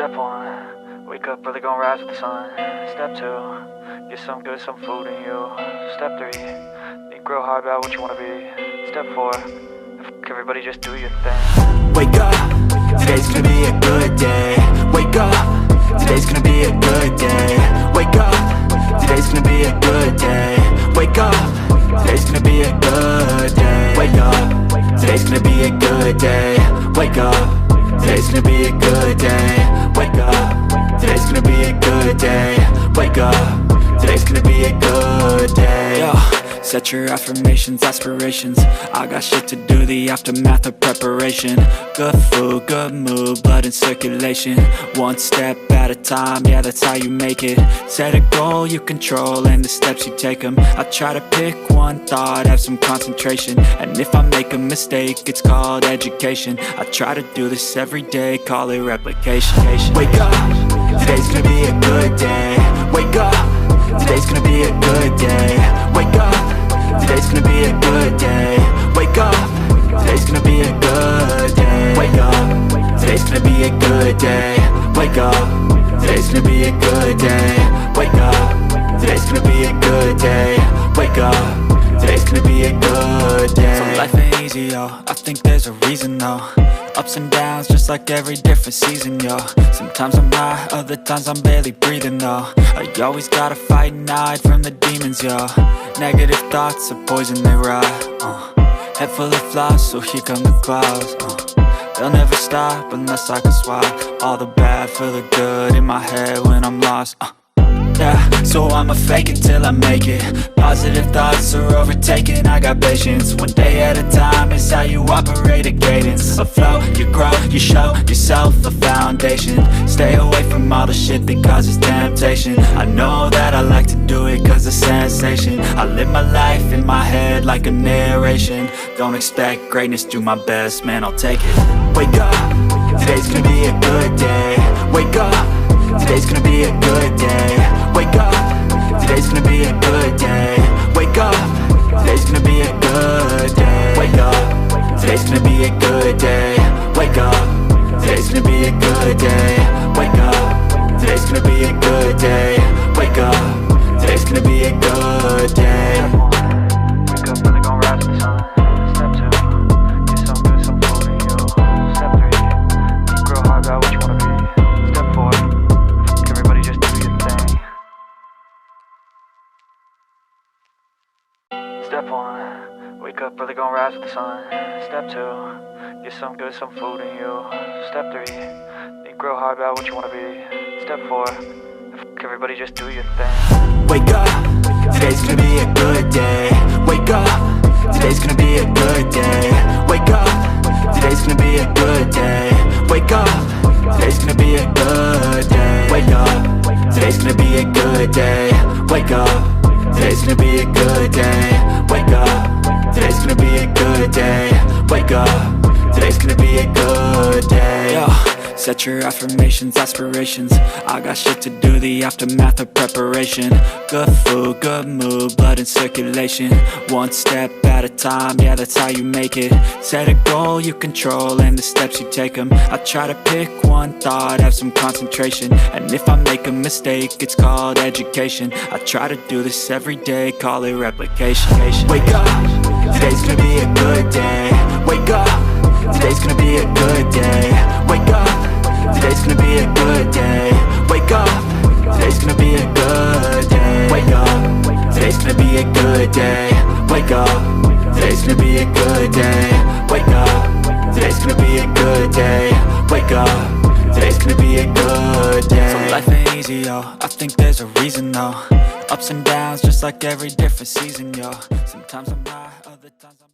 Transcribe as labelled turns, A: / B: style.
A: Step 1, wake up early, gonna rise with the sun. Step 2, get some good, some food in you. Step 3, think real hard about what you wanna be. Step 4, everybody just do your thing.
B: Wake up, today's gonna be a good day. Wake up, today's gonna be a good day. Wake up, today's gonna be a good day. Wake up, today's gonna be a good day. Wake up, today's gonna be a good day. Wake up, today's gonna be a good day. Wake up, today's gonna be a good day. Wake up, today's gonna be a good day. Yo, set your affirmations, aspirations. I got shit to do, the aftermath of preparation. Good food, good mood, blood in circulation. One step at a time, yeah, that's how you make it. Set a goal you control and the steps you take them. I try to pick one thought, have some concentration. And if I make a mistake, it's called education. I try to do this every day, call it replication. Wake up, today's gonna be a good day. Wake up, today's gonna be a good day. Wake up, today's gonna be a good day. Wake up, today's gonna be a good day. Wake up, today's gonna be a good day. Wake up, today's gonna be a good day. Wake up, today's gonna be a good day. Wake up, today's gonna be a good day. So life ain't easy, yo, I think there's a reason though. Ups and downs, just like every different season, yo. Sometimes I'm high, other times I'm barely breathing, though. I always gotta fight and hide from the demons, yo. Negative thoughts are poison, they ride, Head full of flies, so here come the clouds, They'll never stop unless I can swap all the bad for the good in my head when I'm lost, Yeah, so I'ma fake it till I make it. Positive thoughts are overtaken, I got patience. One day at a time is how you operate a cadence. A flow, you grow, you show yourself a foundation. Stay away from all the shit that causes temptation. I know that I like to do it cause it's sensation. I live my life in my head like a narration. Don't expect greatness, do my best, man, I'll take it. Wake up, today's gonna be a good day. Wake up, today's gonna be a good day. Wake up, today's gonna be a good day. Wake up, today's gonna be a good day. Wake up, today's gonna be a good day. Wake up, today's gonna be a good day. Wake up, today's gonna be a good day. Wake up, today's gonna be a good day.
A: Wake up early, gonna rise with the sun. Step 2, get some good, some food in you. Step 3, think real hard about what you wanna be. Step 4, everybody just do your thing. Step 1, wake up early, gonna rise with the sun. Step 2, get some good, some food in you. Step 3, think real hard about what you wanna be. Step 4, everybody just do your thing.
B: Wake up, today's gonna be a good day. Wake up, today's gonna be a good day. Wake up, today's gonna be a good day. Wake up, today's gonna be a good day. Wake up, today's gonna be a good day. Wake up, today's gonna be a good day. Wake up, today's gonna be a good day. Wake up, today's gonna be a good day. Yo, set your affirmations, aspirations. I got shit to do, the aftermath of preparation. Good food, good mood, blood in circulation. One step at a time, yeah, that's how you make it. Set a goal you control and the steps you take them. I try to pick one thought, have some concentration. And if I make a mistake, it's called education. I try to do this every day, call it replication. Wake up, today's gonna be a good day. Wake up, today's gonna be a good day. Wake up, today's gonna be a good day. Wake up, today's gonna be a good day. Wake up, today's gonna be a good day. Wake up, today's gonna be a good day. Wake up, today's gonna be a good day. Wake up, today's gonna be a good day. So life ain't easy, yo, I think there's a reason though. Ups and downs, just like every different season, yo. Sometimes I'm high, other times I'm